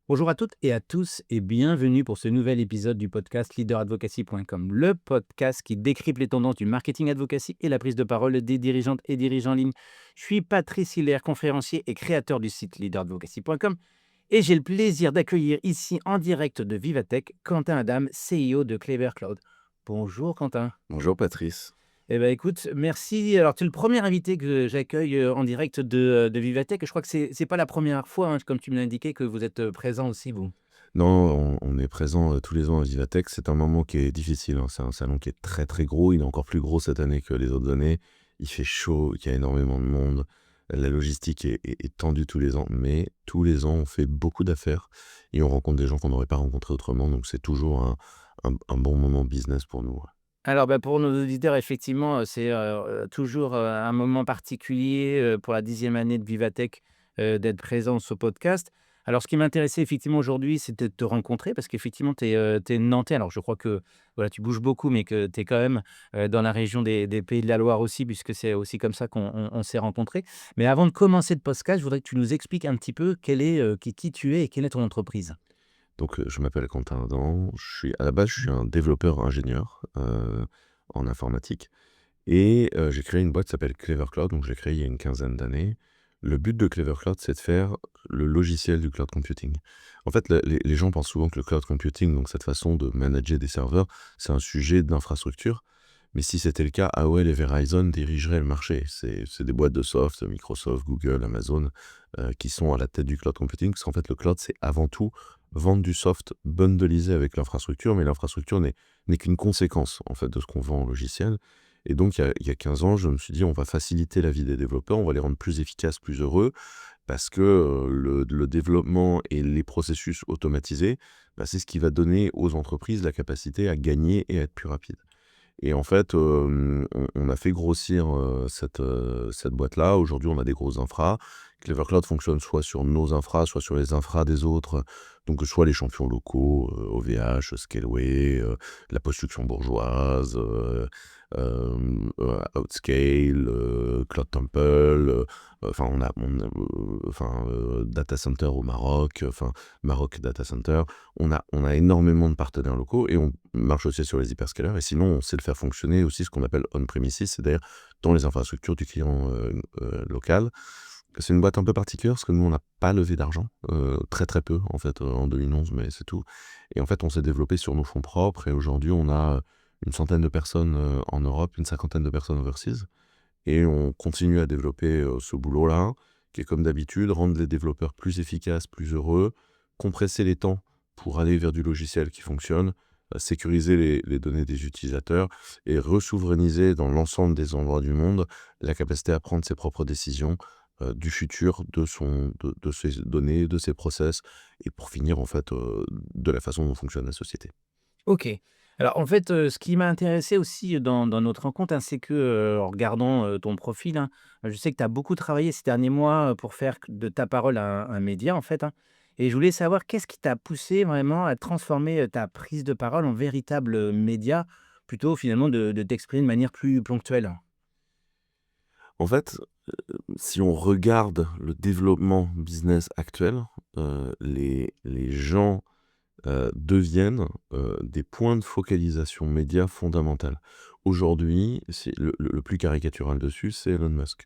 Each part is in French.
Bonjour à toutes et à tous et bienvenue pour ce nouvel épisode du podcast leaderadvocacy.com, le podcast qui décrypte les tendances du marketing advocacy et la prise de parole des dirigeantes et dirigeants en ligne. Je suis Patrice Hilaire, conférencier et créateur du site leaderadvocacy.com et j'ai le plaisir d'accueillir ici en direct de Vivatech Quentin Adam, CEO de Clever Cloud. Bonjour Quentin. Bonjour Patrice. Eh ben écoute, merci. Alors, tu es le premier invité que j'accueille en direct de Vivatech. Je crois que c'est pas la première fois, hein, comme tu me l'as indiqué, que vous êtes présent aussi, vous. Non, on est présent tous les ans à Vivatech. C'est un moment qui est difficile, hein. C'est un salon qui est très très gros. Il est encore plus gros cette année que les autres années. Il fait chaud, il y a énormément de monde. La logistique est tendue tous les ans, mais tous les ans on fait beaucoup d'affaires et on rencontre des gens qu'on n'aurait pas rencontrés autrement. Donc c'est toujours un bon moment business pour nous, ouais. Alors, bah, pour nos auditeurs, effectivement, c'est, toujours, un moment particulier, pour la 10e année de Vivatech, d'être présent sur ce podcast. Alors ce qui m'intéressait effectivement aujourd'hui, c'était de te rencontrer parce qu'effectivement tu es nantais. Alors je crois que, voilà, tu bouges beaucoup, mais que tu es quand même, dans la région des Pays de la Loire aussi, puisque c'est aussi comme ça qu'on s'est rencontrés. Mais avant de commencer le podcast, je voudrais que tu nous expliques un petit peu quel est, qui tu es et quelle est ton entreprise? Donc je m'appelle Quentin Adam. À la base, je suis un développeur ingénieur en informatique. Et j'ai créé une boîte qui s'appelle Clever Cloud, donc je l'ai créée il y a une quinzaine d'années. Le but de Clever Cloud, c'est de faire le logiciel du cloud computing. En fait, les gens pensent souvent que le cloud computing, donc cette façon de manager des serveurs, c'est un sujet d'infrastructure. Mais si c'était le cas, AOL et Verizon dirigeraient le marché. C'est des boîtes de soft, Microsoft, Google, Amazon, qui sont à la tête du cloud computing. Parce qu'en fait, le cloud, c'est avant tout vendre du soft bundlelisé avec l'infrastructure, mais l'infrastructure n'est qu'une conséquence en fait de ce qu'on vend en logiciel. Et donc, il y a 15 ans, je me suis dit, on va faciliter la vie des développeurs, on va les rendre plus efficaces, plus heureux, parce que le développement et les processus automatisés, bah, c'est ce qui va donner aux entreprises la capacité à gagner et à être plus rapides. Et en fait, on a fait grossir cette boîte-là. Aujourd'hui, on a des grosses infras. Clever Cloud fonctionne soit sur nos infras, soit sur les infras des autres. Donc, soit les champions locaux, OVH, Scaleway, la Poste luxembourgeoise, Outscale, Cloud Temple, enfin, Data Center au Maroc, enfin, Maroc Data Center. On a énormément de partenaires locaux et on marche aussi sur les hyperscalers. Et sinon, on sait le faire fonctionner aussi ce qu'on appelle on-premises, c'est-à-dire dans les infrastructures du client local. C'est une boîte un peu particulière parce que nous, on n'a pas levé d'argent, très très peu en fait, en 2011, mais c'est tout. Et en fait, on s'est développé sur nos fonds propres et aujourd'hui, on a une centaine de personnes en Europe, une cinquantaine de personnes overseas. Et on continue à développer ce boulot-là, qui est comme d'habitude, rendre les développeurs plus efficaces, plus heureux, compresser les temps pour aller vers du logiciel qui fonctionne, sécuriser les données des utilisateurs et re-souverainiser dans l'ensemble des endroits du monde la capacité à prendre ses propres décisions du futur de ses données, de ses process, et pour finir, en fait, de la façon dont fonctionne la société. OK. Alors en fait, ce qui m'a intéressé aussi dans notre rencontre, hein, c'est que, en regardant, ton profil, hein, je sais que tu as beaucoup travaillé ces derniers mois, pour faire de ta parole un média, en fait, hein, et je voulais savoir qu'est-ce qui t'a poussé vraiment à transformer, ta prise de parole en véritable, média, plutôt finalement de t'exprimer de manière plus ponctuelle? En fait, si on regarde le développement business actuel, les gens deviennent des points de focalisation média fondamentales. Aujourd'hui, c'est le plus caricatural dessus, c'est Elon Musk.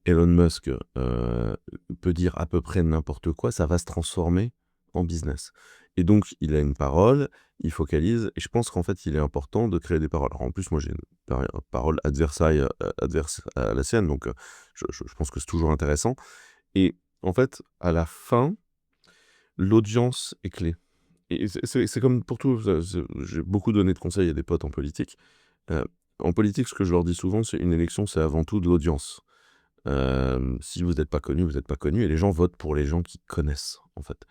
Elon Musk peut dire à peu près n'importe quoi, ça va se transformer en business. Et donc, il a une parole, il focalise, et je pense qu'en fait, il est important de créer des paroles. Alors, en plus, moi, j'ai une parole adverse à la sienne, donc je pense que c'est toujours intéressant. Et en fait, à la fin, l'audience est clé. Et c'est comme pour tout, j'ai beaucoup donné de conseils à des potes en politique. Heu, En politique, ce que je leur dis souvent, c'est: «Une élection, c'est avant tout de l'audience». Si vous n'êtes pas connu, vous n'êtes pas connu et les gens votent pour les gens qui connaissent, en fait.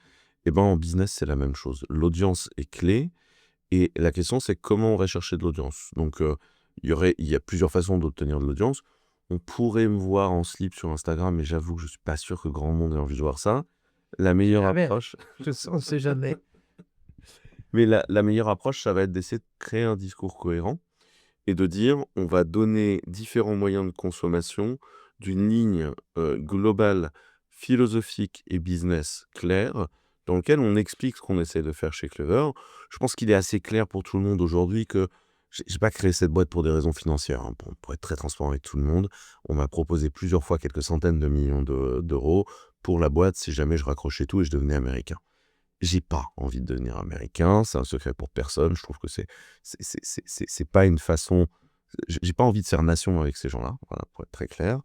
Et ben, en business, c'est la même chose. L'audience est clé et la question, c'est comment on va chercher de l'audience? Donc, il y a plusieurs façons d'obtenir de l'audience. On pourrait me voir en slip sur Instagram, mais j'avoue que je suis pas sûr que grand monde ait envie de voir ça. La meilleure Jamais, approche on sait jamais. Mais la meilleure approche, ça va être d'essayer de créer un discours cohérent et de dire: «On va donner différents moyens de consommation d'une ligne, globale, philosophique et business claire, dans lequel on explique ce qu'on essaie de faire chez Clever. Je pense qu'il est assez clair pour tout le monde aujourd'hui que j'ai pas créé cette boîte pour des raisons financières, hein, pour être très transparent avec tout le monde. On m'a proposé plusieurs fois quelques centaines de millions d'euros pour la boîte si jamais je raccrochais tout et je devenais américain. J'ai pas envie de devenir américain, c'est un secret pour personne. Je trouve que c'est pas une façon. J'ai pas envie de faire nation avec ces gens-là, voilà, pour être très clair.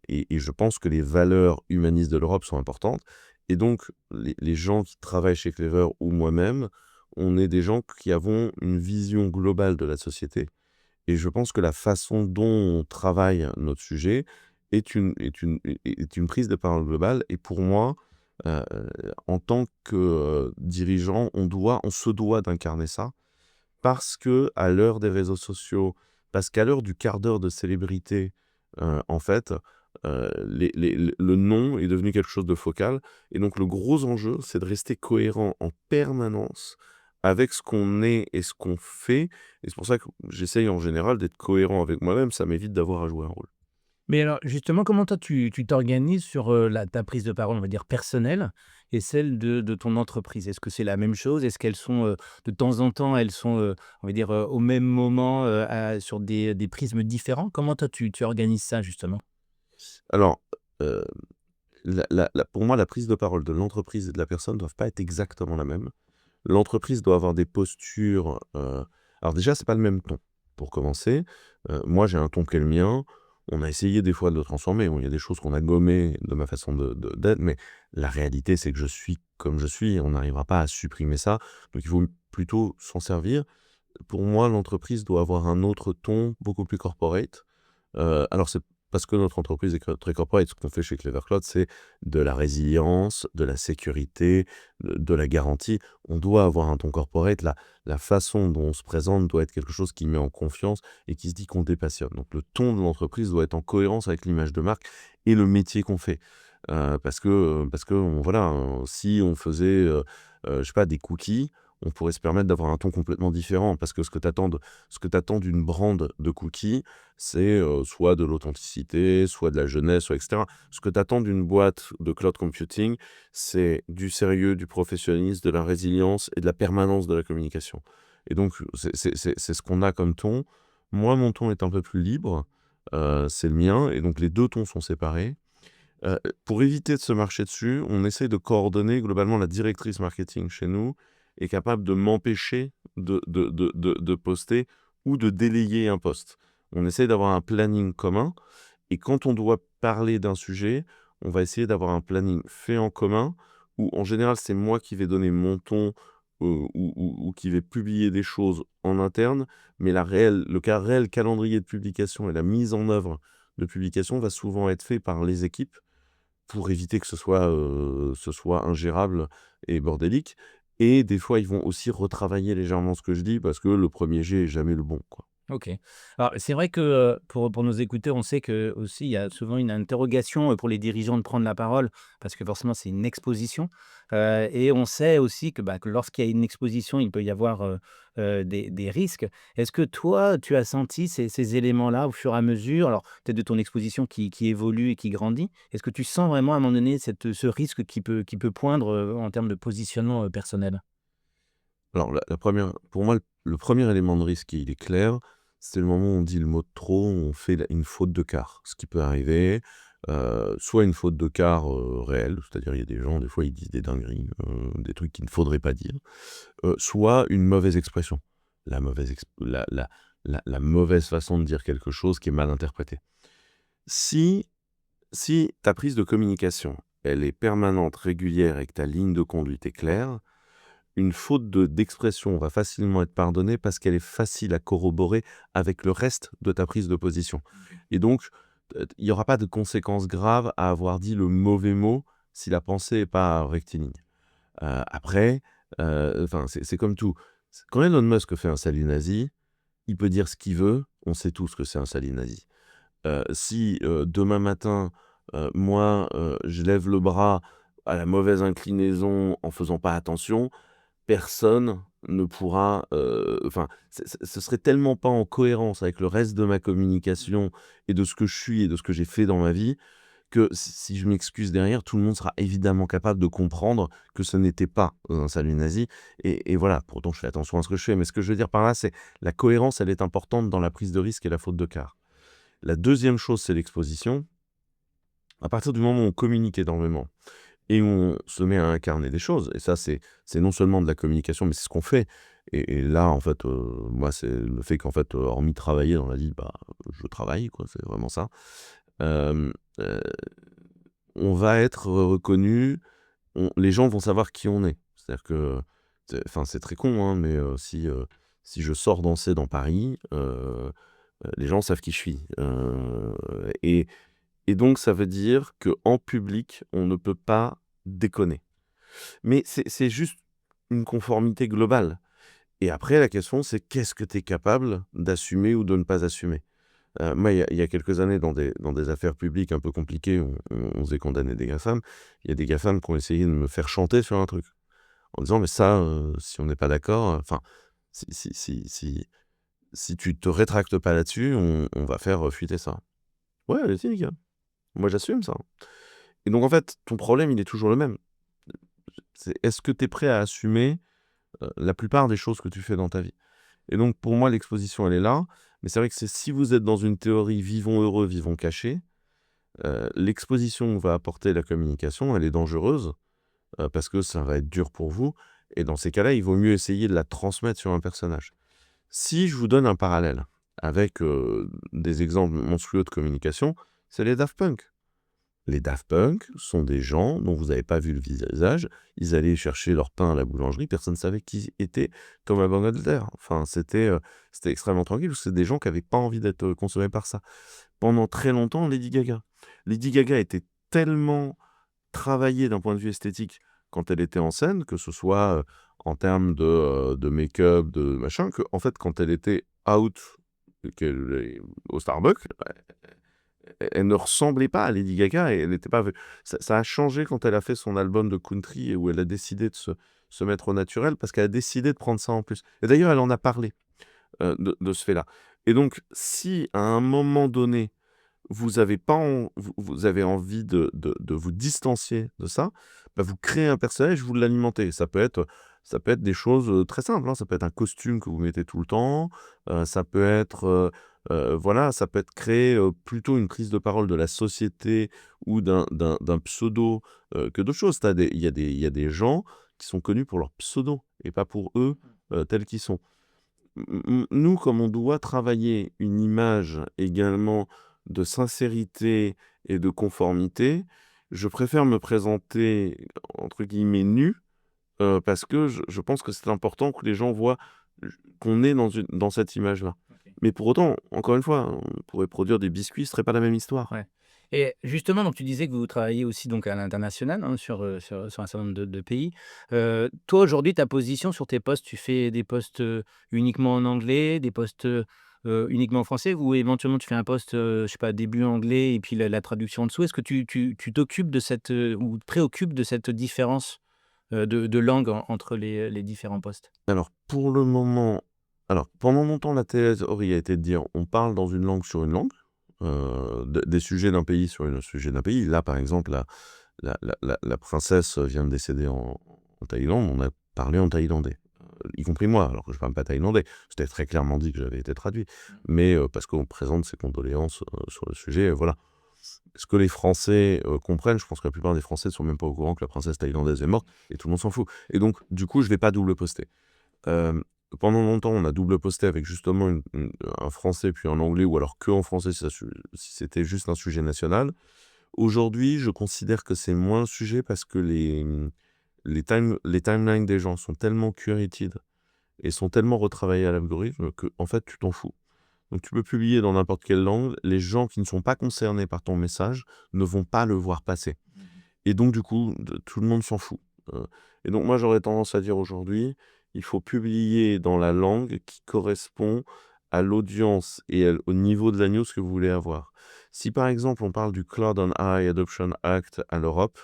Et je pense que les valeurs humanistes de l'Europe sont importantes. Et donc, les gens qui travaillent chez Clever ou moi-même, on est des gens qui avons une vision globale de la société. Et je pense que la façon dont on travaille notre sujet est une prise de parole globale. Et pour moi, heu, en tant que, dirigeant, on se doit d'incarner ça parce que à l'heure des réseaux sociaux, parce qu'à l'heure du quart d'heure de célébrité, en fait, le nom est devenu quelque chose de focal et donc le gros enjeu, c'est de rester cohérent en permanence avec ce qu'on est et ce qu'on fait et c'est pour ça que j'essaye en général d'être cohérent avec moi-même, ça m'évite d'avoir à jouer un rôle. Mais alors justement, comment toi tu t'organises sur, ta prise de parole, on va dire personnelle et celle de ton entreprise? Est-ce que c'est la même chose? Est-ce qu'elles sont, de temps en temps, elles sont, on va dire, au même moment, sur des prismes différents? Comment toi tu organises ça justement? Alors, heu, pour moi, la prise de parole de l'entreprise et de la personne ne doivent pas être exactement la même. L'entreprise doit avoir des postures, alors déjà, c'est pas le même ton, pour commencer. Moi, j'ai un ton qui est le mien. On a essayé des fois de le transformer. Bon, il y a des choses qu'on a gommées de ma façon d'être, mais la réalité, c'est que je suis comme je suis et on n'arrivera pas à supprimer ça. Donc il faut plutôt s'en servir. Pour moi, l'entreprise doit avoir un autre ton, beaucoup plus corporate. Alors c'est parce que notre entreprise est très corporate. Ce qu'on fait chez Clever Cloud, c'est de la résilience, de la sécurité, de la garantie. On doit avoir un ton corporate. La façon dont on se présente doit être quelque chose qui met en confiance et qui se dit qu'on dépassionne. Donc le ton de l'entreprise doit être en cohérence avec l'image de marque et le métier qu'on fait. Parce que voilà, si on faisait, je sais pas, des cookies, on pourrait se permettre d'avoir un ton complètement différent. Parce que ce que t'attends d'une brand de cookies, c'est, soit de l'authenticité, soit de la jeunesse, soit et cetera. Ce que tu attends d'une boîte de cloud computing, c'est du sérieux, du professionnalisme, de la résilience et de la permanence de la communication. Et donc c'est ce qu'on a comme ton. Moi, mon ton est un peu plus libre, c'est le mien et donc les 2 tons sont séparés. Pour éviter de se marcher dessus, on essaie de coordonner globalement la directrice marketing chez nous est capable de m'empêcher de poster ou de délayer un post. On essaie d'avoir un planning commun et quand on doit parler d'un sujet, on va essayer d'avoir un planning fait en commun où en général, c'est moi qui vais donner mon ton, ou qui vais publier des choses en interne, mais le réel calendrier de publication et la mise en œuvre de publication va souvent être fait par les équipes pour éviter que ce soit ingérable et bordélique et des fois, ils vont aussi retravailler légèrement ce que je dis parce que le premier jet est jamais le bon, quoi. OK. Alors c'est vrai que, pour nos écouteurs, on sait que aussi il y a souvent une interrogation, pour les dirigeants de prendre la parole parce que forcément c'est une exposition, et on sait aussi que, bah, que lorsqu'il y a une exposition, il peut y avoir, des risques. Est-ce que toi, tu as senti ces éléments-là au fur et à mesure, alors peut-être de ton exposition qui évolue et qui grandit? Est-ce que tu sens vraiment à un moment donné ce risque qui peut poindre, en termes de positionnement, personnel? Alors la 1re pour moi, le 1er élément de risque, il est clair, c'est le moment où on dit le mot de trop, on fait la une faute de quart. Ce qui peut arriver, soit une faute de quart, réelle, c'est-à-dire il y a des gens, des fois, ils disent des dingueries, des trucs qu'il ne faudrait pas dire, soit une mauvaise expression. La mauvaise exp la mauvaise façon de dire quelque chose qui est mal interprétée. Si si ta prise de communication, elle est permanente, régulière et que ta ligne de conduite est claire, une faute d'expression va facilement être pardonnée parce qu'elle est facile à corroborer avec le reste de ta prise de position. Et donc, il n'y aura pas de conséquences graves à avoir dit le mauvais mot si la pensée n'est pas rectiligne. Après, enfin, c'est comme tout. Quand Elon Musk fait un salut nazi, il peut dire ce qu'il veut, on sait tous que c'est un salut nazi. Si, demain matin, moi, je lève le bras à la mauvaise inclinaison en faisant pas attention, personne ne pourra, enfin, ce serait tellement pas en cohérence avec le reste de ma communication et de ce que je suis et de ce que j'ai fait dans ma vie que si je m'excuse derrière, tout le monde sera évidemment capable de comprendre que ce n'était pas un salut nazi. Et voilà, pourtant je fais attention à ce que je fais. Mais ce que je veux dire par là, c'est la cohérence, elle est importante dans la prise de risque et la faute de quart. La deuxième chose, c'est l'exposition. À partir du moment où on communique énormément et où on se met à incarner des choses, et ça, c'est non seulement de la communication, mais c'est ce qu'on fait. Et là, en fait, moi, c'est le fait qu'en fait, hormis travailler dans la vie, bah, je travaille, quoi, c'est vraiment ça. Euh, euh, on va être reconnu, les gens vont savoir qui on est. C'est-à-dire que, enfin, c'est très con, hein, mais si je sors danser dans Paris, les gens savent qui je suis. Et donc, ça veut dire qu'en public, on ne peut pas déconner. Mais c'est juste une conformité globale. Et après, la question, c'est qu'est-ce que tu es capable d'assumer ou de ne pas assumer. Moi, il y a quelques années, dans des affaires publiques un peu compliquées, on faisait condamner des GAFAM. Il y a des GAFAM qui ont essayé de me faire chanter sur un truc. En disant, mais ça, si on n'est pas d'accord, enfin, si, si, si, si, si tu te rétractes pas là-dessus, on va faire fuiter ça. Ouais, allez-y, les gars. Moi, j'assume ça. Et donc, en fait, ton problème, il est toujours le même. C'est est-ce que tu es prêt à assumer la plupart des choses que tu fais dans ta vie? Et donc, pour moi, l'exposition, elle est là. Mais c'est vrai que si vous êtes dans une théorie vivons heureux, vivons cachés, l'exposition va apporter la communication, elle est dangereuse parce que ça va être dur pour vous. Et dans ces cas-là, il vaut mieux essayer de la transmettre sur un personnage. Si je vous donne un parallèle avec des exemples monstrueux de communication, c'est les Daft Punk. Les Daft Punk sont des gens dont vous n'avez pas vu le visage. Ils allaient chercher leur pain à la boulangerie. Personne ne savait qui était Thomas Bangalter. Enfin, c'était extrêmement tranquille. C'est des gens qui n'avaient pas envie d'être consommés par ça. Pendant très longtemps, Lady Gaga. Lady Gaga était tellement travaillée d'un point de vue esthétique quand elle était en scène, que ce soit en termes de make-up, de machin, que en fait, quand elle était out au Starbucks, elle ne ressemblait pas à Lady Gaga et elle n'était pas. Ça a changé quand elle a fait son album de country et où elle a décidé de se mettre au naturel parce qu'elle a décidé de prendre ça en plus. Et d'ailleurs, elle en a parlé de ce fait-là. Et donc, si à un moment donné, vous avez, pas vous avez envie de vous distancier de ça, bah vous créez un personnage, vous l'alimentez. Ça peut être des choses très simples, hein. Ça peut être un costume que vous mettez tout le temps. Ça peut être, voilà, ça peut être créer plutôt une prise de parole de la société ou d'un pseudo que d'autres choses. Il y a des gens qui sont connus pour leur pseudo et pas pour eux tels qu'ils sont. Nous, comme on doit travailler une image également de sincérité et de conformité, je préfère me présenter, entre guillemets, nu, parce que je pense que c'est important que les gens voient qu'on est dans cette image-là. Ok. Mais pour autant, encore une fois, on pourrait produire des biscuits, ce serait pas la même histoire. Ouais. Et justement, donc tu disais que vous travaillez aussi donc à l'international, hein, sur un certain nombre de pays. Toi, aujourd'hui, ta position sur tes postes, tu fais des postes, uniquement en anglais, des postes, uniquement en français ou éventuellement tu fais un poste, je sais pas, début anglais et puis la traduction en dessous? Est-ce que tu t'occupes de cette, ou te préoccupes de cette différence, de langue entre les différents postes? Alors, pendant longtemps, la théorie a été de dire on parle dans une langue sur une langue, des sujets d'un pays sur un sujet d'un pays. Là, par exemple, la princesse vient de décéder en Thaïlande, on a parlé en thaïlandais, y compris moi, alors que je ne parle pas thaïlandais. C'était très clairement dit que j'avais été traduit, mais parce qu'on présente ses condoléances sur le sujet, voilà. Ce que les Français comprennent, je pense que la plupart des Français ne sont même pas au courant que la princesse thaïlandaise est morte, et tout le monde s'en fout. Et donc, du coup, je ne vais pas double poster. Euh, Pendant longtemps, on a double posté avec justement un français puis un anglais, ou alors que en français si c'était juste un sujet national. Aujourd'hui, je considère que c'est moins un sujet parce que les timelines des gens sont tellement curated et sont tellement retravaillés à l'algorithme que en fait, tu t'en fous. Donc tu peux publier dans n'importe quelle langue, les gens qui ne sont pas concernés par ton message ne vont pas le voir passer. Et donc du coup, tout le monde s'en fout. Euh, et donc moi, j'aurais tendance à dire aujourd'hui, il faut publier dans la langue qui correspond à l'audience et au niveau de la news que vous voulez avoir. Si par exemple on parle du Cloud on Eye Adoption Act à l'Europe,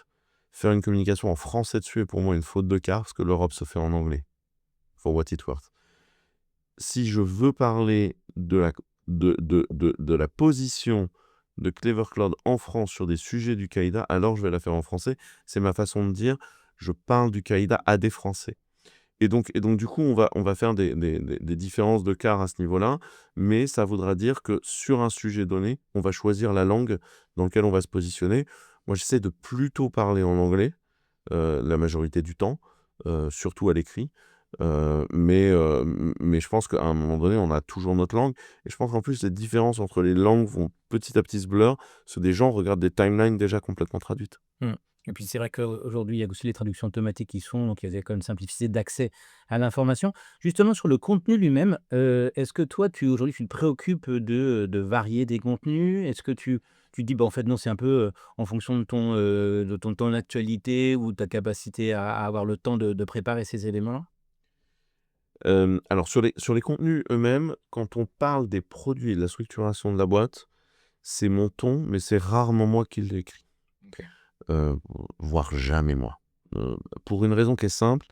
faire une communication en français dessus est pour moi une faute de quart parce que l'Europe se fait en anglais. For what it worth. Si je veux parler de la position de Clever Cloud en France sur des sujets du Caïda, alors je vais la faire en français. C'est ma façon de dire, je parle du Caïda à des Français. Et donc du coup, on va faire des différences de quart à ce niveau-là, mais ça voudra dire que sur un sujet donné, on va choisir la langue dans laquelle on va se positionner. Moi, j'essaie de plutôt parler en anglais, la majorité du temps, surtout à l'écrit. Mais je pense qu'à un moment donné, on a toujours notre langue. Et je pense qu'en plus, les différences entre les langues vont petit à petit se blur, parce que des gens regardent des timelines déjà complètement traduites. Mmh. Et puis c'est vrai qu'aujourd'hui, il y a aussi les traductions automatiques qui sont, donc il y a quand même une simplicité d'accès à l'information. Justement sur le contenu lui-même, est-ce que toi aujourd'hui tu te préoccupes de varier des contenus? Est-ce que tu dis: «Bah, en fait non, c'est un peu, en fonction de ton temps d'actualité ou ta capacité à avoir le temps de préparer ces éléments-là?» Alors sur les contenus eux-mêmes, quand on parle des produits et de la structuration de la boîte, c'est mon ton, mais c'est rarement moi qui l'écris, OK. heu, voire jamais moi. Pour une raison qui est simple,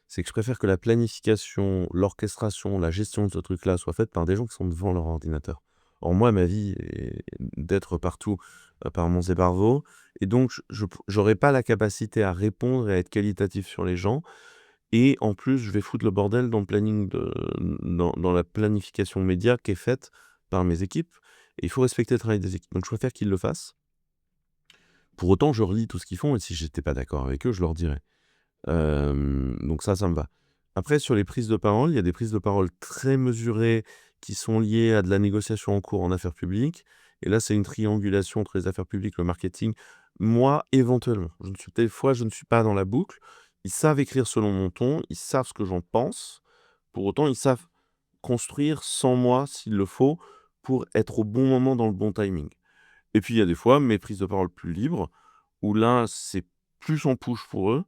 c'est que je préfère que la planification, l'orchestration, la gestion de ce truc-là soit faite par des gens qui sont devant leur ordinateur. Or moi, ma vie est d'être partout, par monts et par veaux, et donc j'aurais pas la capacité à répondre et à être qualitatif sur les gens, et en plus, je vais foutre le bordel dans le planning dans la planification média qui est faite par mes équipes, et il faut respecter le travail des équipes. Donc je préfère qu'ils le fassent. Pour autant, je relis tout ce qu'ils font, et si j'étais pas d'accord avec eux, je leur dirais. Donc ça me va. Après, sur les prises de parole, il y a des prises de parole très mesurées qui sont liées à de la négociation en cours en affaires publiques, et là, c'est une triangulation entre les affaires publiques, le marketing. Moi, éventuellement, des fois, je ne suis pas dans la boucle. Ils savent écrire selon mon ton, ils savent ce que j'en pense. Pour autant, ils savent construire sans moi, s'il le faut, pour être au bon moment dans le bon timing. Et puis, il y a des fois, mes prises de parole plus libres, où là, c'est plus en push pour eux,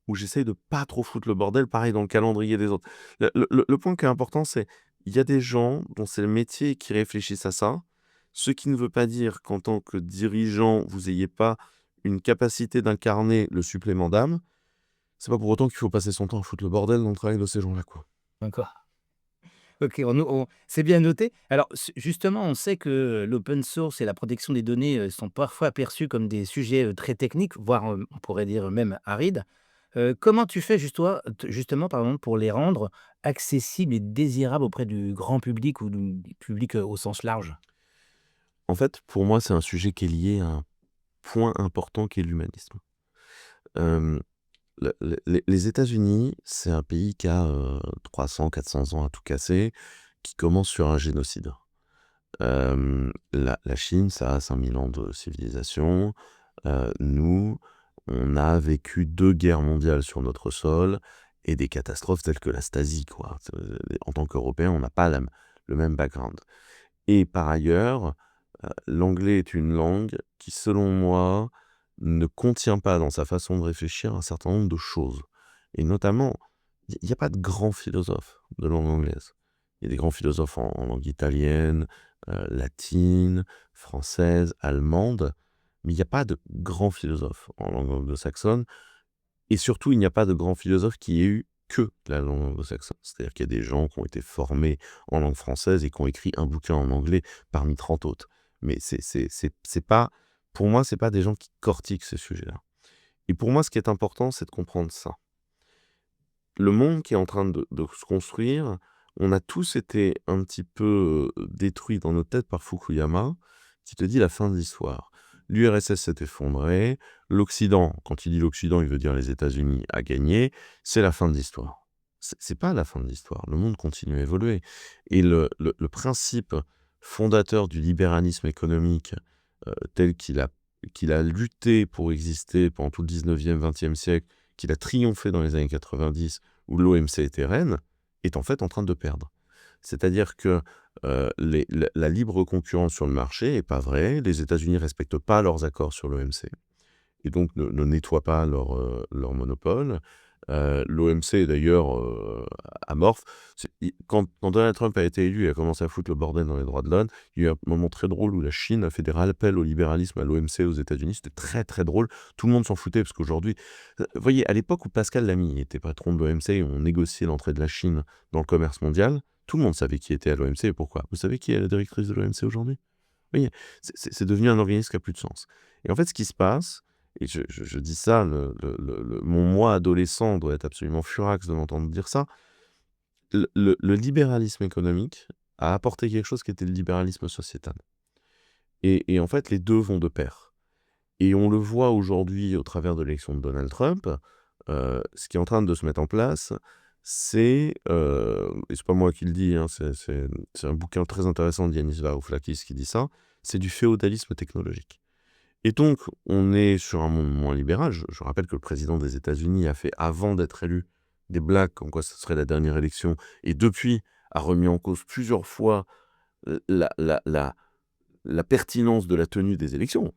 où j'essaye de pas trop foutre le bordel, pareil dans le calendrier des autres. Le point qui est important, c'est il y a des gens dont c'est le métier qui réfléchissent à ça, ce qui ne veut pas dire qu'en tant que dirigeant, vous ayez pas une capacité d'incarner le supplément d'âme. C'est pas pour autant qu'il faut passer son temps à foutre le bordel dans le travail de ces gens-là, quoi. D'accord. OK, c'est bien noté. Alors, justement, on sait que l'open source et la protection des données, sont parfois perçus comme des sujets, très techniques, voire, on pourrait dire même arides. Comment tu fais justement, pardon, pour les rendre accessibles et désirables auprès du grand public ou du public, au sens large? En fait, pour moi, c'est un sujet qui est lié à un point important qui est l'humanisme. Hem, les États-Unis, c'est un pays qui a, 300-400 ans à tout casser, qui commence sur un génocide. La Chine, ça a 5 000 ans de civilisation. Nous, on a vécu 2 guerres mondiales sur notre sol et des catastrophes telles que la Stasi, quoi. En tant qu'Européens, on n'a pas le même background, et par ailleurs, l'anglais est une langue qui, selon moi, ne contient pas dans sa façon de réfléchir un certain nombre de choses, et notamment, il y a pas de grands philosophes de langue anglaise. Il y a des grands philosophes en langue italienne, latine, française, allemande, mais il y a pas de grands philosophes en langue anglo-saxonne, et surtout, il n'y a pas de grands philosophes qui aient eu que la langue anglo-saxonne. C'est-à-dire qu'il y a des gens qui ont été formés en langue française et qui ont écrit un bouquin en anglais parmi 30 autres. Mais c'est pas, pour moi, c'est pas des gens qui cortiquent ce sujet-là. Et pour moi, ce qui est important, c'est de comprendre ça. Le monde qui est en train de se construire, on a tous été un petit peu, détruits dans nos têtes par Fukuyama, qui te dit la fin de l'histoire. L'URSS s'est effondrée, l'Occident, quand il dit l'Occident, il veut dire les États-Unis, a gagné, c'est la fin de l'histoire. C'est pas la fin de l'histoire, le monde continue à évoluer, et le principe fondateur du libéralisme économique, tel qu'il a lutté pour exister pendant tout le 19e, 20e siècle, qu'il a triomphé dans les années 90, où l'OMC était reine, est en fait en train de perdre. C'est-à-dire que la libre concurrence sur le marché n'est pas vraie, les États-Unis ne respectent pas leurs accords sur l'OMC, et donc ne nettoient pas leur monopole. L'OMC est d'ailleurs amorphe. Quand Donald Trump a été élu et a commencé à foutre le bordel dans les droits de l'homme, il y a eu un moment très drôle où la Chine a fait des rappels au libéralisme à l'OMC aux États-Unis. C'était très très drôle. Tout le monde s'en foutait parce qu'aujourd'hui, vous voyez, à l'époque où Pascal Lamy était patron de l'OMC et on négociait l'entrée de la Chine dans le commerce mondial, tout le monde savait qui était à l'OMC et pourquoi. Vous savez qui est la directrice de l'OMC aujourd'hui? Oui, c'est devenu un organisme qui a plus de sens. Et en fait, ce qui se passe, et je dis ça, mon moi adolescent doit être absolument furax de m'entendre dire ça. Le libéralisme économique a apporté quelque chose qui était le libéralisme sociétal. Et en fait, les deux vont de pair. Et on le voit aujourd'hui au travers de l'élection de Donald Trump. Ce qui est en train de se mettre en place, c'est, et c'est pas moi qui le dis, hein, c'est un bouquin très intéressant d'Yanis Varoufakis qui dit ça, c'est du féodalisme technologique. Et donc, on est sur un monde moins libéral. Je rappelle que le président des États-Unis a fait, avant d'être élu, des blagues comme quoi ce serait la dernière élection, et depuis a remis en cause plusieurs fois la, la, la, la pertinence de la tenue des élections.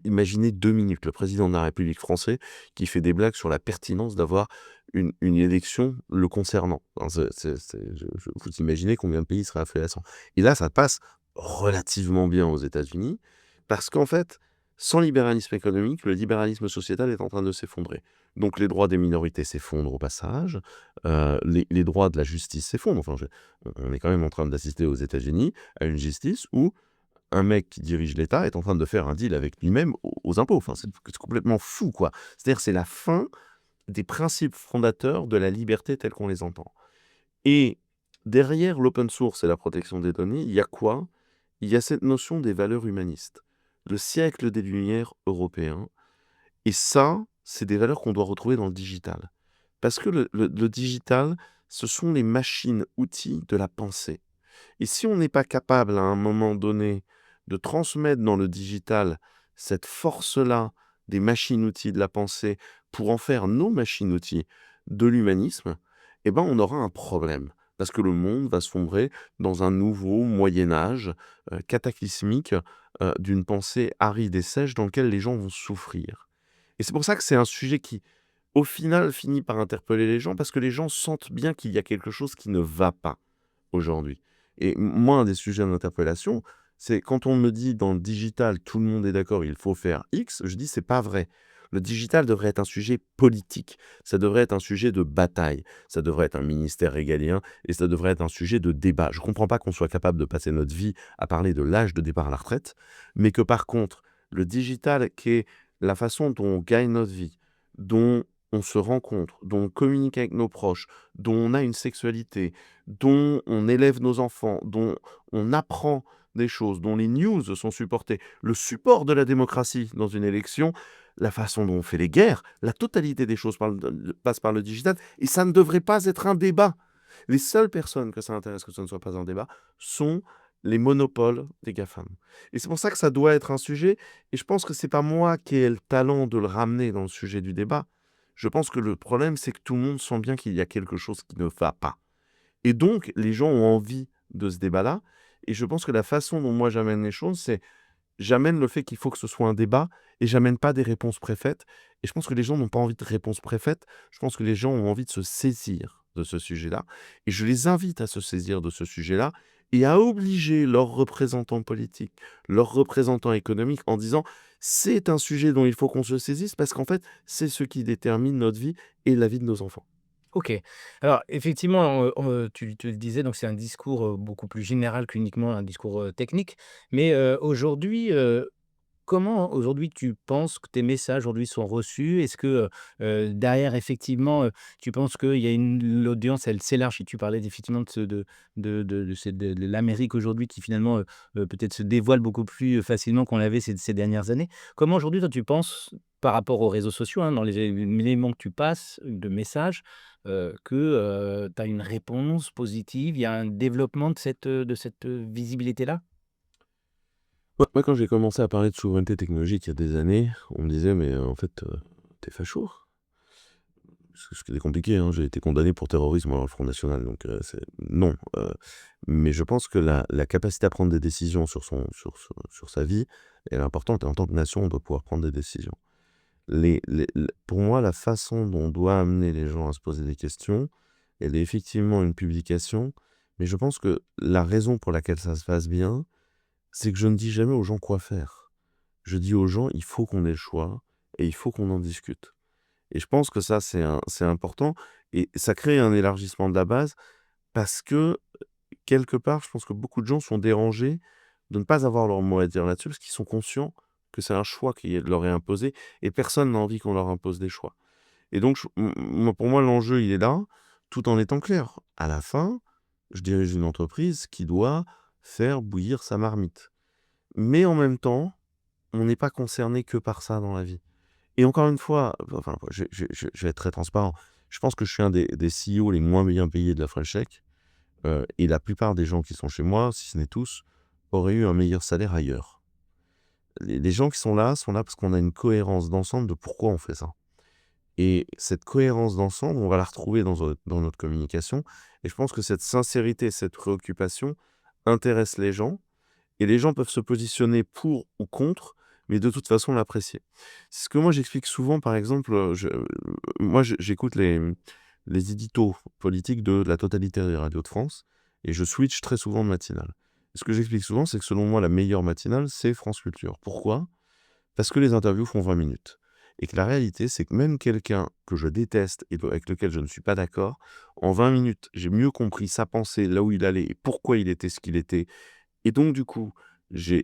Imaginez 2 minutes le président de la République française qui fait des blagues sur la pertinence d'avoir une élection le concernant. Enfin, vous imaginez combien de pays seraient affiliés à ça. Et là, ça passe relativement bien aux États-Unis parce qu'en fait, sans libéralisme économique, le libéralisme sociétal est en train de s'effondrer. Donc les droits des minorités s'effondrent au passage, les droits de la justice s'effondrent. Enfin, on est quand même en train d'assister aux États-Unis à une justice où un mec qui dirige l'État est en train de faire un deal avec lui-même aux impôts. Enfin, c'est complètement fou, quoi. C'est-à-dire, c'est la fin des principes fondateurs de la liberté telle qu'on les entend. Et derrière l'open source et la protection des données, il y a quoi? Il y a cette notion des valeurs humanistes. Le siècle des Lumières européen. Et ça, c'est des valeurs qu'on doit retrouver dans le digital. Parce que le digital, ce sont les machines-outils de la pensée. Et si on n'est pas capable à un moment donné de transmettre dans le digital cette force-là des machines-outils de la pensée pour en faire nos machines-outils de l'humanisme, eh ben on aura un problème. Parce que le monde va sombrer dans un nouveau Moyen-Âge cataclysmique d'une pensée aride et sèche dans lequel les gens vont souffrir. Et c'est pour ça que c'est un sujet qui, au final, finit par interpeller les gens, parce que les gens sentent bien qu'il y a quelque chose qui ne va pas aujourd'hui. Et moi, un des sujets d'interpellation, c'est quand on me dit dans le digital, tout le monde est d'accord, il faut faire X, je dis c'est pas vrai. Le digital devrait être un sujet politique, ça devrait être un sujet de bataille, ça devrait être un ministère régalien et ça devrait être un sujet de débat. Je ne comprends pas qu'on soit capable de passer notre vie à parler de l'âge de départ à la retraite, mais que par contre, le digital, qui est la façon dont on gagne notre vie, dont on se rencontre, dont on communique avec nos proches, dont on a une sexualité, dont on élève nos enfants, dont on apprend des choses, dont les news sont supportées, le support de la démocratie dans une élection, la façon dont on fait les guerres, la totalité des choses passe par le digital, et ça ne devrait pas être un débat. Les seules personnes que ça intéresse que ce ne soit pas un débat sont les monopoles des GAFAM. Et c'est pour ça que ça doit être un sujet, et je pense que c'est pas moi qui ai le talent de le ramener dans le sujet du débat. Je pense que le problème, c'est que tout le monde sent bien qu'il y a quelque chose qui ne va pas. Et donc, les gens ont envie de ce débat-là. Et je pense que la façon dont moi j'amène les choses, c'est j'amène le fait qu'il faut que ce soit un débat et j'amène pas des réponses préfaites. Et je pense que les gens n'ont pas envie de réponses préfaites. Je pense que les gens ont envie de se saisir de ce sujet-là. Et je les invite à se saisir de ce sujet-là et à obliger leurs représentants politiques, leurs représentants économiques en disant c'est un sujet dont il faut qu'on se saisisse parce qu'en fait, c'est ce qui détermine notre vie et la vie de nos enfants. OK. Alors effectivement, tu le disais, donc c'est un discours, beaucoup plus général qu'uniquement un discours, technique. Mais, aujourd'hui, comment aujourd'hui tu penses que tes messages aujourd'hui sont reçus? Est-ce que, derrière effectivement, tu penses qu'il y a une l'audience elle s'élargit? Tu parlais effectivement de ce de l'Amérique aujourd'hui qui finalement, peut-être se dévoile beaucoup plus facilement qu'on l'avait ces dernières années. Comment aujourd'hui toi tu penses, par rapport aux réseaux sociaux, hein, dans les éléments que tu passes de messages, que, tu as une réponse positive? Il y a un développement de cette, visibilité-là? Moi, quand j'ai commencé à parler de souveraineté technologique il y a des années, on me disait: «Mais en fait, tu facho?» Ce qui est compliqué, hein, j'ai été condamné pour terrorisme par le Front national, donc c'est non, mais je pense que la capacité à prendre des décisions sur sa vie, elle est importante et en tant que nation, on doit pouvoir prendre des décisions. Pour moi, la façon dont on doit amener les gens à se poser des questions, elle est effectivement une publication, mais je pense que la raison pour laquelle ça se passe bien, c'est que je ne dis jamais aux gens quoi faire. Je dis aux gens: «Il faut qu'on ait le choix et il faut qu'on en discute». Et je pense que ça, c'est important et ça crée un élargissement de la base parce que, quelque part, je pense que beaucoup de gens sont dérangés de ne pas avoir leur mot à dire là-dessus, parce qu'ils sont conscients que c'est un choix qui leur est imposé et personne n'a envie qu'on leur impose des choix. Et donc, pour moi, l'enjeu, il est là, tout en étant clair. À la fin, je dirige une entreprise qui doit faire bouillir sa marmite. Mais en même temps, on n'est pas concerné que par ça dans la vie. Et encore une fois, enfin, je vais être très transparent. Je pense que je suis un des CEO les moins bien payés de la French Tech. Et la plupart des gens qui sont chez moi, si ce n'est tous, auraient eu un meilleur salaire ailleurs. Les gens qui sont là parce qu'on a une cohérence d'ensemble de pourquoi on fait ça. Et cette cohérence d'ensemble, on va la retrouver dans notre communication. Et je pense que cette sincérité, cette préoccupation intéresse les gens. Et les gens peuvent se positionner pour ou contre, mais de toute façon l'apprécier. C'est ce que moi j'explique souvent, par exemple, moi j'écoute les éditos politiques de la totalité des radios de France, et je switch très souvent de matinale. Ce que j'explique souvent, c'est que selon moi, la meilleure matinale, c'est France Culture. Pourquoi? Parce que les interviews font 20 minutes. Et que la réalité, c'est que même quelqu'un que je déteste et avec lequel je ne suis pas d'accord, en 20 minutes, j'ai mieux compris sa pensée, là où il allait et pourquoi il était ce qu'il était. Et donc, du coup, j'ai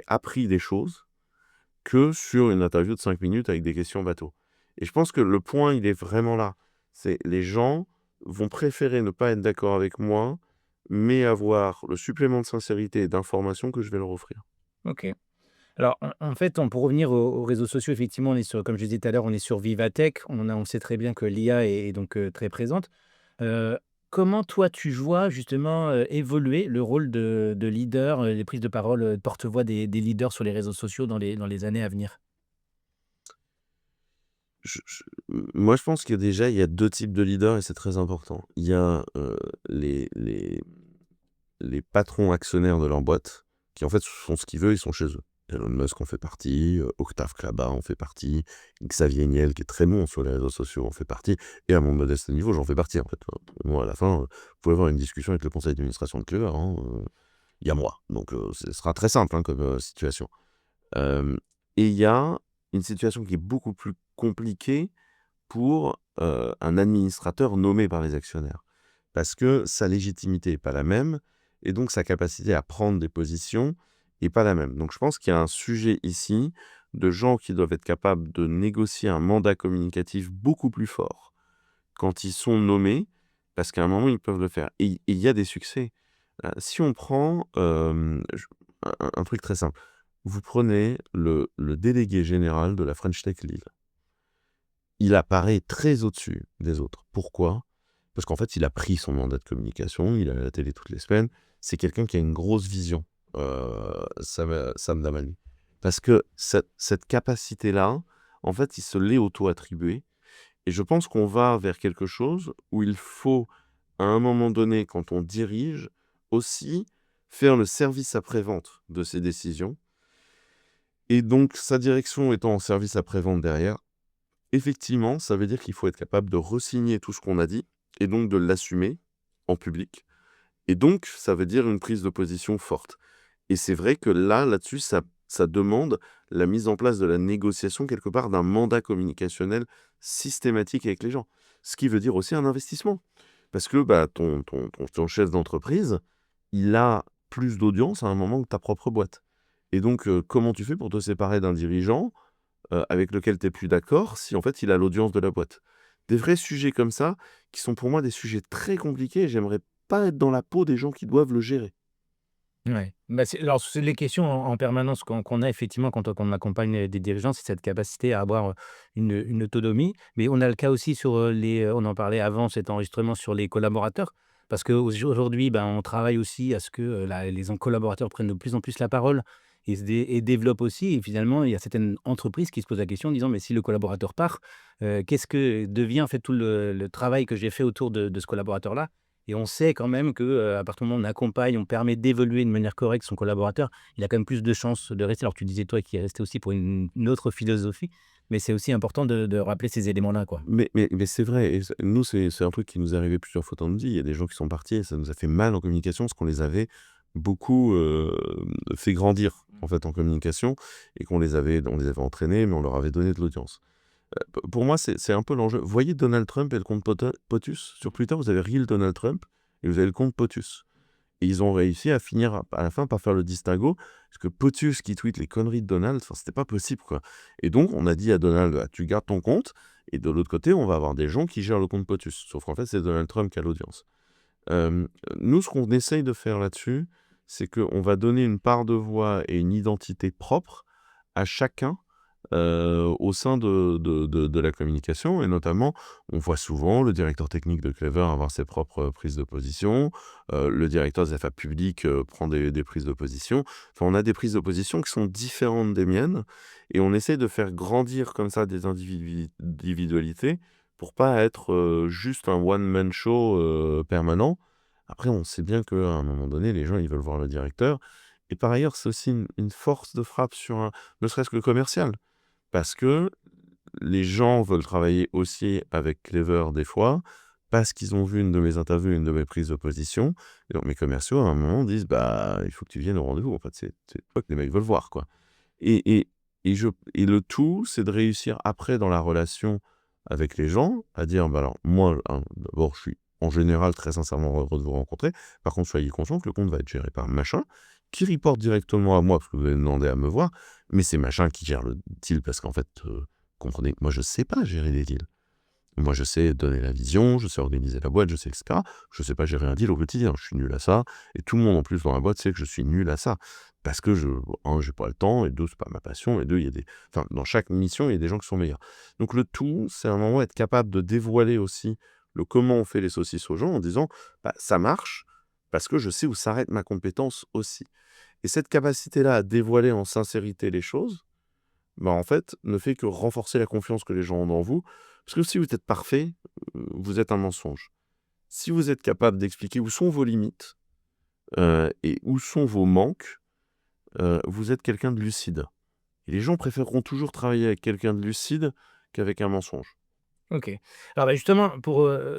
appris des choses que sur une interview de 5 minutes avec des questions bateau. Et je pense que le point, il est vraiment là. C'est les gens vont préférer ne pas être d'accord avec moi, mais avoir le supplément de sincérité et d'information que je vais leur offrir. OK. Alors, en fait, pour revenir aux réseaux sociaux, effectivement, on est sur comme je disais tout à l'heure, on est sur Vivatech. On sait très bien que l'IA est donc très présente. Heu, Comment toi, tu vois justement, évoluer le rôle de leader, les prises de parole, porte-voix des leaders sur les réseaux sociaux dans les années à venir? Moi, je pense que déjà, il y a 2 types de leaders et c'est très important. Il y a, les patrons actionnaires de leur boîte qui, en fait, font ce qu'ils veulent, ils sont chez eux. Elon Musk en fait partie, Octave Klaba en fait partie, Xavier Niel, qui est très bon sur les réseaux sociaux, en fait partie et à mon modeste niveau, j'en fais partie, en fait. Moi, à la fin, vous pouvez avoir une discussion avec le conseil d'administration de Clever, hein, il y a moi. Donc, ce sera très simple, hein, comme, situation. Hem Et il y a une situation qui est beaucoup plus compliquée pour, un administrateur nommé par les actionnaires. Parce que sa légitimité est pas la même et donc sa capacité à prendre des positions est pas la même. Donc je pense qu'il y a un sujet ici de gens qui doivent être capables de négocier un mandat communicatif beaucoup plus fort quand ils sont nommés, parce qu'à un moment, ils peuvent le faire et il y a des succès. Si on prend, un truc très simple. Vous prenez le délégué général de la French Tech Lille. Il apparaît très au-dessus des autres. Pourquoi? Parce qu'en fait, il a pris son mandat de communication, il est à la télé toutes les semaines. C'est quelqu'un qui a une grosse vision, Sam Damiani. Parce que cette capacité-là, en fait, il se l'est auto-attribuée et je pense qu'on va vers quelque chose où il faut, à un moment donné, quand on dirige, aussi faire le service après-vente de ses décisions et donc sa direction étant en service après-vente derrière. Effectivement, ça veut dire qu'il faut être capable de resigner tout ce qu'on a dit et donc de l'assumer en public. Et donc, ça veut dire une prise de position forte. Et c'est vrai que là-dessus, ça demande la mise en place de la négociation quelque part d'un mandat communicationnel systématique avec les gens. Ce qui veut dire aussi un investissement. Parce que bah, ton chef d'entreprise, il a plus d'audience à un moment que ta propre boîte. Et donc, comment tu fais pour te séparer d'un dirigeant avec lequel tu es plus d'accord, si en fait il a l'audience de la boîte. Des vrais sujets comme ça, qui sont pour moi des sujets très compliqués et j'aimerais pas être dans la peau des gens qui doivent le gérer. Ouais. Bah, c'est les questions en permanence qu'on a effectivement quand on accompagne, des dirigeants, c'est cette capacité à avoir, une autonomie. Mais on a le cas aussi sur, on en parlait avant cet enregistrement sur les collaborateurs. Parce qu'aujourd'hui, ben, on travaille aussi à ce que, les collaborateurs prennent de plus en plus la parole et développent aussi et finalement, il y a certaines entreprises qui se posent la question en disant: «Mais si le collaborateur part, qu'est-ce que devient en fait tout le travail que j'ai fait autour de ce collaborateur-là?» Et on sait quand même que, à partir du moment où on accompagne, on permet d'évoluer de manière correcte son collaborateur, il a quand même plus de chances de rester. Alors tu disais toi qu'il est resté aussi pour une autre philosophie, mais c'est aussi important de rappeler ces éléments-là, quoi. Mais c'est vrai et nous, c'est un truc qui nous est arrivé plusieurs fois dans notre vie. Il y a des gens qui sont partis et ça nous a fait mal en communication parce qu'on les avait beaucoup, fait grandir, en fait, en communication et on les avait entraînés, mais on leur avait donné de l'audience. Pour moi, c'est un peu l'enjeu. Vous voyez Donald Trump et le compte POTUS? Sur Twitter, vous avez Real Donald Trump et vous avez le compte POTUS. Et ils ont réussi à finir à la fin par faire le distinguo, parce que Potius qui tweet les conneries de Donald, enfin, c'était pas possible, quoi. Et donc, on a dit à Donald, bah, tu gardes ton compte, et de l'autre côté, on va avoir des gens qui gèrent le compte Potius. Sauf qu'en fait, c'est Donald Trump qui a l'audience. Euh, Nous, ce qu'on essaye de faire là-dessus, c'est qu'on va donner une part de voix et une identité propre à chacun au sein de la communication. Et notamment, on voit souvent le directeur technique de Clever avoir ses propres prises de position, le directeur des affaires publiques prend des prises de position. Enfin, on a des prises de position qui sont différentes des miennes, et on essaie de faire grandir comme ça des individualités pour pas être juste un one-man show permanent. Après, on sait bien qu'à un moment donné, les gens, ils veulent voir le directeur. Et par ailleurs, c'est aussi une force de frappe sur ne serait-ce que le commercial. Parce que les gens veulent travailler aussi avec Clever des fois, parce qu'ils ont vu une de mes interviews, une de mes prises de position. Et donc mes commerciaux, à un moment, disent, bah, il faut que tu viennes au rendez-vous. En fait, c'est toi que les mecs veulent voir, quoi. Et, et, et le tout, c'est de réussir après dans la relation avec les gens à dire, bah alors, moi, d'abord, je suis en général très sincèrement heureux de vous rencontrer. Par contre, soyez conscient que le compte va être géré par machin, qui reporte directement à moi, parce que vous avez demandé à me voir, mais c'est machin qui gère le deal, parce qu'en fait, comprenez, moi, je sais pas gérer des deals. Moi, je sais donner la vision, je sais organiser la boîte, je sais, etc. Je sais pas gérer un deal au quotidien, je suis nul à ça. Et tout le monde, en plus, dans la boîte, sait que je suis nul à ça. Parce que, j'ai pas le temps, et deux, c'est pas ma passion, et deux, il y a des... Enfin, dans chaque mission, il y a des gens qui sont meilleurs. Donc, le tout, c'est à un moment être capable de dévoiler aussi le comment on fait les saucisses aux gens en disant, bah, ça marche, parce que je sais où s'arrête ma compétence aussi. Et cette capacité-là à dévoiler en sincérité les choses, bah, en fait, ne fait que renforcer la confiance que les gens ont en vous. Parce que si vous êtes parfait, vous êtes un mensonge. Si vous êtes capable d'expliquer où sont vos limites et où sont vos manques, vous êtes quelqu'un de lucide. Et les gens préféreront toujours travailler avec quelqu'un de lucide qu'avec un mensonge. OK. Alors, bah, justement,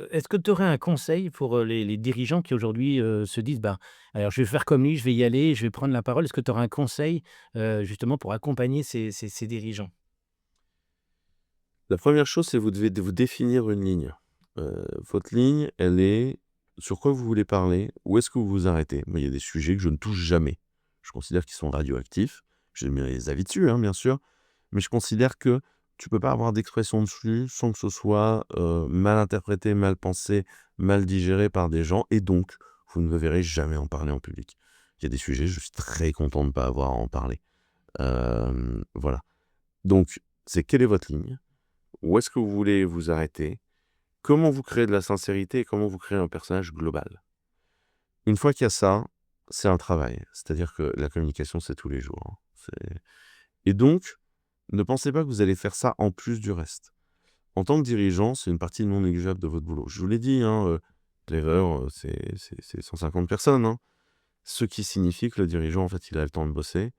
est-ce que tu aurais un conseil pour, les dirigeants qui aujourd'hui, se disent: «Ben, alors je vais faire comme lui, je vais y aller, je vais prendre la parole». Est-ce que tu aurais un conseil, justement pour accompagner ces dirigeants? La première chose, c'est vous devez vous définir une ligne. Votre ligne, elle est sur quoi vous voulez parler, où est-ce que vous vous arrêtez. Moi, il y a des sujets que je ne touche jamais. Je considère qu'ils sont radioactifs. J'ai mes avis dessus, hein, bien sûr. Mais je considère que tu peux pas avoir d'expression dessus sans que ce soit mal interprété, mal pensé, mal digéré par des gens. Et donc, vous ne me verrez jamais en parler en public. Il y a des sujets, je suis très content de ne pas avoir à en parler. Voilà. Donc, c'est quelle est votre ligne? Où est-ce que vous voulez vous arrêter? Comment vous créez de la sincérité et comment vous créez un personnage global? Une fois qu'il y a ça, c'est un travail. C'est-à-dire que la communication, c'est tous les jours, hein. Et donc, ne pensez pas que vous allez faire ça en plus du reste. En tant que dirigeant, c'est une partie non négligeable de votre boulot. Je vous l'ai dit, hein, Clever, c'est 150 personnes, hein. Ce qui signifie que le dirigeant, en fait, il a le temps de bosser.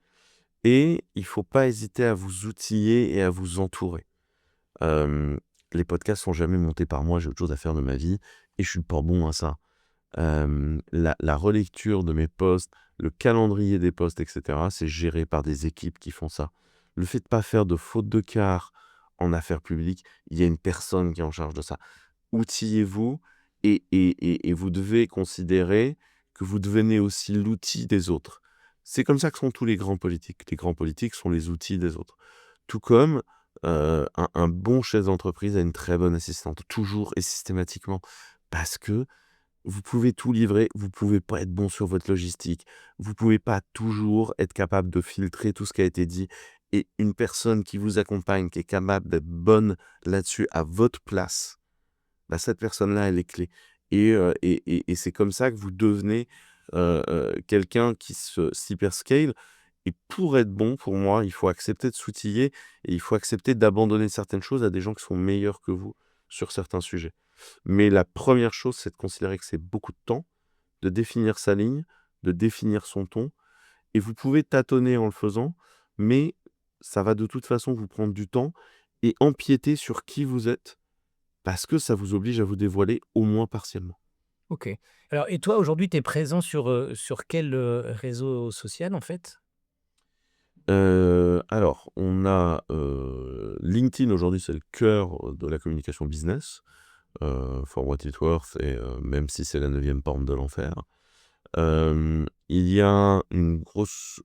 Et il ne faut pas hésiter à vous outiller et à vous entourer. Euh, les podcasts sont jamais montés par moi, j'ai autre chose à faire de ma vie et je suis pas bon à ça. La relecture de mes posts, le calendrier des posts, etc., c'est géré par des équipes qui font ça. Le fait de pas faire de faute de quart en affaires publiques, il y a une personne qui est en charge de ça. Outillez-vous et vous devez considérer que vous devenez aussi l'outil des autres. C'est comme ça que sont tous les grands politiques. Les grands politiques sont les outils des autres. Tout comme un bon chef d'entreprise a une très bonne assistante, toujours et systématiquement. Parce que vous pouvez tout livrer, vous pouvez pas être bon sur votre logistique, vous pouvez pas toujours être capable de filtrer tout ce qui a été dit. Et une personne qui vous accompagne, qui est capable d'être bonne là-dessus à votre place, bah, cette personne-là, elle est clé. Et c'est comme ça que vous devenez quelqu'un qui se s'hyperscale. Et pour être bon, pour moi, il faut accepter de s'outiller et il faut accepter d'abandonner certaines choses à des gens qui sont meilleurs que vous sur certains sujets. Mais la première chose, c'est de considérer que c'est beaucoup de temps, de définir sa ligne, de définir son ton. Et vous pouvez tâtonner en le faisant, mais ça va de toute façon vous prendre du temps et empiéter sur qui vous êtes parce que ça vous oblige à vous dévoiler au moins partiellement. OK. Alors, et toi, aujourd'hui, tu es présent sur quel, réseau social, en fait? Alors, on a LinkedIn aujourd'hui, c'est le cœur de la communication business, for what it worth, et même si c'est la neuvième pente de l'enfer. Il y a une grosse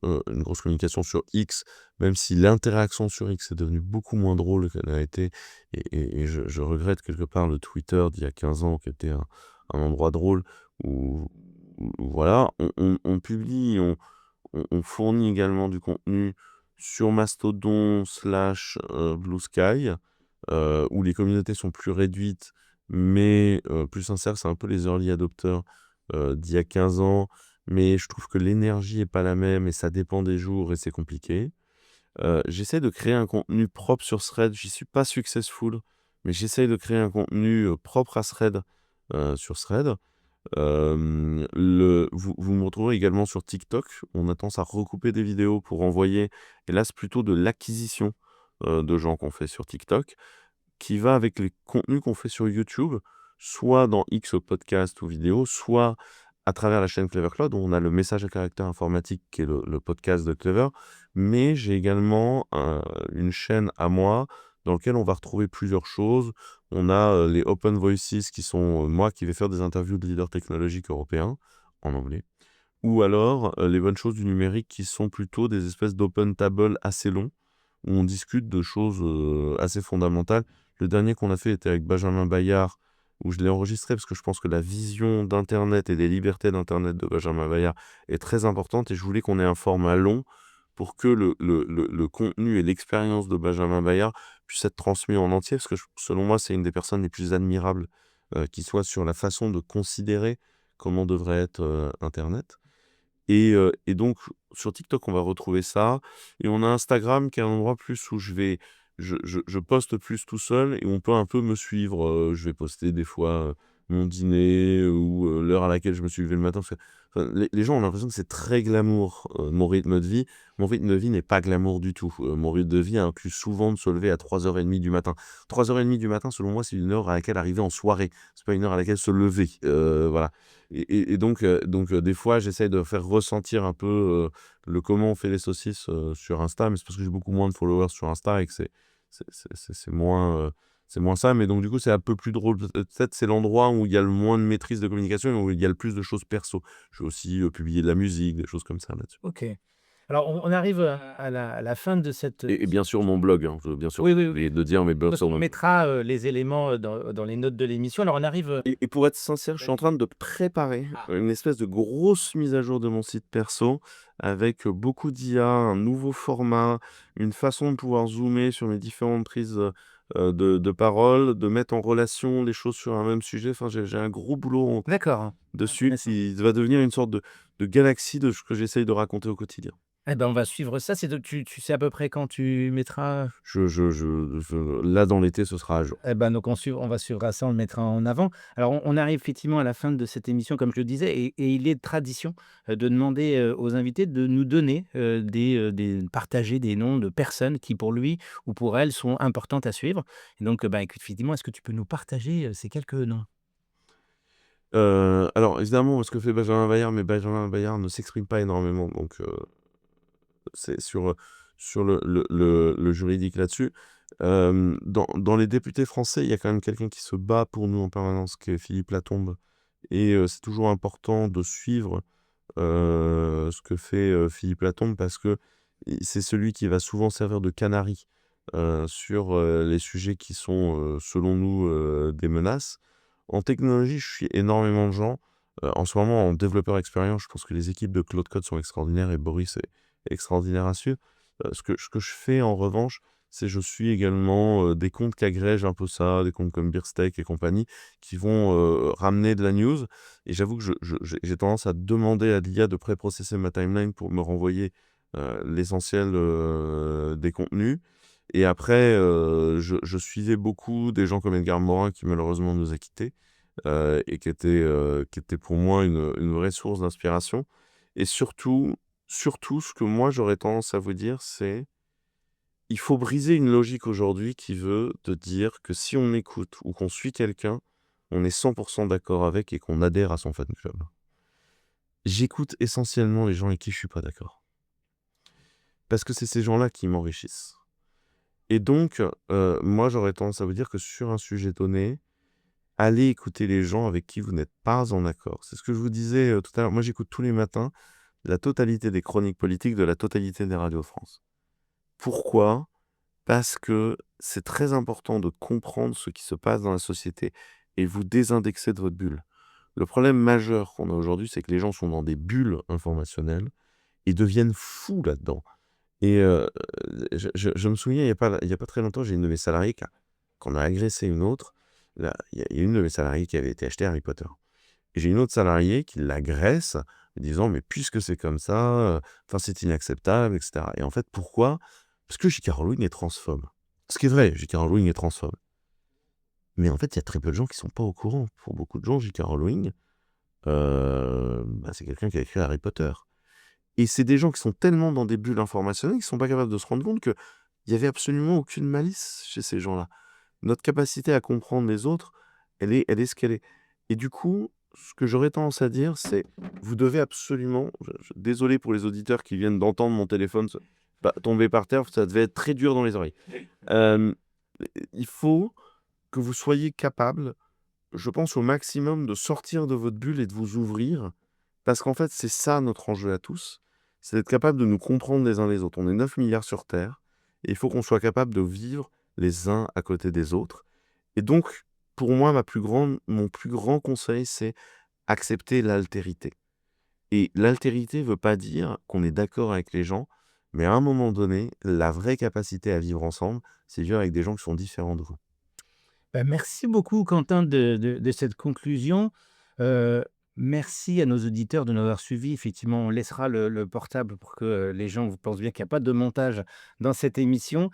communication sur X, même si l'interaction sur X est devenue beaucoup moins drôle qu'elle a été et je regrette quelque part le Twitter d'il y a 15 ans qui était un endroit drôle où voilà, on publie, on fournit également du contenu sur Mastodon slash Blue Sky, où les communautés sont plus réduites, mais plus sincères. C'est un peu les early adopters d'il y a 15 ans, mais je trouve que l'énergie est pas la même et ça dépend des jours et c'est compliqué. J'essaie de créer un contenu propre sur Thread. J'y suis pas successful, mais j'essaie de créer un contenu propre à Thread sur Thread. Vous me retrouverez également sur TikTok. On a tendance à recouper des vidéos pour envoyer. Et là, c'est plutôt de l'acquisition de gens qu'on fait sur TikTok, qui va avec les contenus qu'on fait sur YouTube, soit dans X podcast ou vidéo, soit à travers la chaîne Clever Cloud, où on a le message à caractère informatique, qui est le podcast de Clever. Mais j'ai également une chaîne à moi dans laquelle on va retrouver plusieurs choses. On a les Open Voices, qui sont moi qui vais faire des interviews de leaders technologiques européens en anglais. Ou alors les bonnes choses du numérique, qui sont plutôt des espèces d'open table assez longs, où on discute de choses assez fondamentales. Le dernier qu'on a fait était avec Benjamin Bayard, où je l'ai enregistré parce que je pense que la vision d'Internet et des libertés d'Internet de Benjamin Bayard est très importante et je voulais qu'on ait un format long pour que le contenu et l'expérience de Benjamin Bayard puissent être transmis en entier, parce que selon moi, c'est une des personnes les plus admirables qui soit sur la façon de considérer comment devrait être Internet. Et donc sur TikTok, on va retrouver ça et on a Instagram qui est un endroit plus où je poste plus tout seul et on peut un peu me suivre, je vais poster des fois, mon dîner ou, l'heure à laquelle je me suis levé le matin parce que, enfin, les gens ont l'impression que c'est très glamour, mon rythme de vie. Mon rythme de vie n'est pas glamour du tout. Mon rythme de vie inclut souvent de se lever à 3h30 du matin. 3h30 du matin, selon moi, c'est une heure à laquelle arriver en soirée. C'est pas une heure à laquelle se lever, voilà. Et donc, des fois, j'essaie de faire ressentir un peu le comment on fait les saucisses sur Insta, mais c'est parce que j'ai beaucoup moins de followers sur Insta et que c'est moins ça. Mais donc, du coup, c'est un peu plus drôle. Peut-être c'est l'endroit où il y a le moins de maîtrise de communication et où il y a le plus de choses perso. Je vais aussi publier de la musique, des choses comme ça là-dessus. OK. Alors on arrive à la fin de cette, Et bien sûr, mon blog, hein, je veux bien sûr oui, oui, oui. oublier de dire mes blogs Parce sur qu'on mon. mettra, les éléments, dans les notes de l'émission. Alors on arrive, Et pour être sincère, je suis en train de préparer ah, une espèce de grosse mise à jour de mon site perso avec beaucoup d'IA, un nouveau format, une façon de pouvoir zoomer sur mes différentes prises de parole, de mettre en relation les choses sur un même sujet. Enfin, j'ai un gros boulot d'accord, dessus intéressant. qui va devenir une sorte de galaxie de ce que j'essaye de raconter au quotidien. Eh ben, on va suivre ça. C'est de tu sais à peu près quand tu mettras? Là, dans l'été, ce sera à jour. Eh ben, donc on va suivre ça, on le mettra en avant. Alors on arrive effectivement à la fin de cette émission comme je le disais et il est tradition, de demander, aux invités de nous donner, des partager des noms de personnes qui pour lui ou pour elle sont importantes à suivre et donc, bah, écoute effectivement, est-ce que tu peux nous partager, ces quelques noms? Alors évidemment, ce que fait Benjamin Bayard, mais Benjamin Bayard ne s'exprime pas énormément, donc c'est sur le juridique là-dessus. Dans les députés français, il y a quand même quelqu'un qui se bat pour nous en permanence, qui est Philippe Latombe et c'est toujours important de suivre, ce que fait, Philippe Latombe parce que c'est celui qui va souvent servir de canari, sur, les sujets qui sont, selon nous, des menaces. En technologie, je suis énormément de gens. En ce moment, en développeur expérience, je pense que les équipes de Claude Code sont extraordinaires et Boris est extraordinaire à suivre. Ce que je fais en revanche, c'est je suis également, des comptes qui agrègent un peu ça, des comptes comme Beersteak et compagnie, qui vont, ramener de la news et j'avoue que j'ai tendance à demander à l'IA de pré-processer ma timeline pour me renvoyer, l'essentiel, des contenus et après, je suivais beaucoup des gens comme Edgar Morin qui malheureusement nous a quittés, et qui était pour moi une vraie source d'inspiration et surtout ce que moi j'aurais tendance à vous dire, c'est: il faut briser une logique aujourd'hui qui veut te dire que si on écoute ou qu'on suit quelqu'un, on est 100 d'accord avec et qu'on adhère à son fan club. J'écoute essentiellement les gens avec qui je suis pas d'accord. Parce que c'est ces gens-là qui m'enrichissent. Et donc, moi j'aurais tendance à vous dire que sur un sujet donné, allez écouter les gens avec qui vous n'êtes pas en accord. C'est ce que je vous disais, tout à l'heure. Moi, j'écoute tous les matins la totalité des chroniques politiques de la totalité des radios de France. Pourquoi? Parce que c'est très important de comprendre ce qui se passe dans la société et vous désindexer de votre bulle. Le problème majeur qu'on a aujourd'hui, c'est que les gens sont dans des bulles informationnelles et deviennent fous là-dedans. Et je me souviens, il y a pas très longtemps, j'ai une de mes salariées qu'on a agressé une autre. Là, il y a une de mes salariées qui avait été achetée Harry Potter. Et j'ai une autre salariée qui l'agresse, en disant: «Mais puisque c'est comme ça, enfin, c'est inacceptable» et cetera. Et en fait, pourquoi? Parce que J.K. Rowling est transphobe. Ce qui est vrai, J.K. Rowling est transphobe. Mais en fait, il y a très peu de gens qui sont pas au courant. Pour beaucoup de gens, J.K. Rowling, c'est quelqu'un qui a écrit Harry Potter. Et c'est des gens qui sont tellement dans des bulles informationnelles qu'ils sont pas capables de se rendre compte qu'il y avait absolument aucune malice chez ces gens-là. Notre capacité à comprendre les autres, elle est ce qu'elle est. Et du coup, ce que j'aurais tendance à dire, c'est: vous devez absolument, désolé pour les auditeurs qui viennent d'entendre mon téléphone tomber par terre, ça devait être très dur dans les oreilles. Euh, il faut que vous soyez capable, je pense, au maximum de sortir de votre bulle et de vous ouvrir, parce qu'en fait, c'est ça notre enjeu à tous, c'est d'être capable de nous comprendre les uns les autres. On est 9 milliards sur Terre, et il faut qu'on soit capable de vivre les uns à côté des autres. Et donc, pour moi, mon plus grand conseil, c'est accepter l'altérité. Et l'altérité veut pas dire qu'on est d'accord avec les gens, mais à un moment donné, la vraie capacité à vivre ensemble, c'est vivre avec des gens qui sont différents de vous. Bah, merci beaucoup Quentin de cette conclusion. Heu, Merci à nos auditeurs de nous avoir suivis. Effectivement, on laissera le portable pour que, les gens pensent bien qu'il y a pas de montage dans cette émission.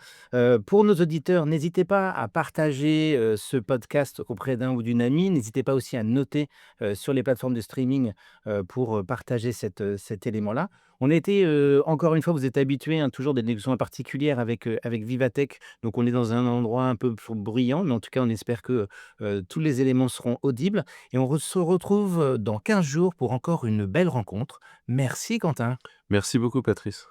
Pour nos auditeurs, n'hésitez pas à partager, ce podcast auprès d'un ou d'une amie. N'hésitez pas aussi à noter, sur les plateformes de streaming, pour, partager cet élément-là. On a été, encore une fois, vous êtes habitués, hein, toujours des discussions particulières avec Vivatech. Donc on est dans un endroit un peu bruyant, mais en tout cas, on espère que, tous les éléments seront audibles et se retrouve, dans 15 jours pour encore une belle rencontre. Merci Quentin. Merci beaucoup, Patrice.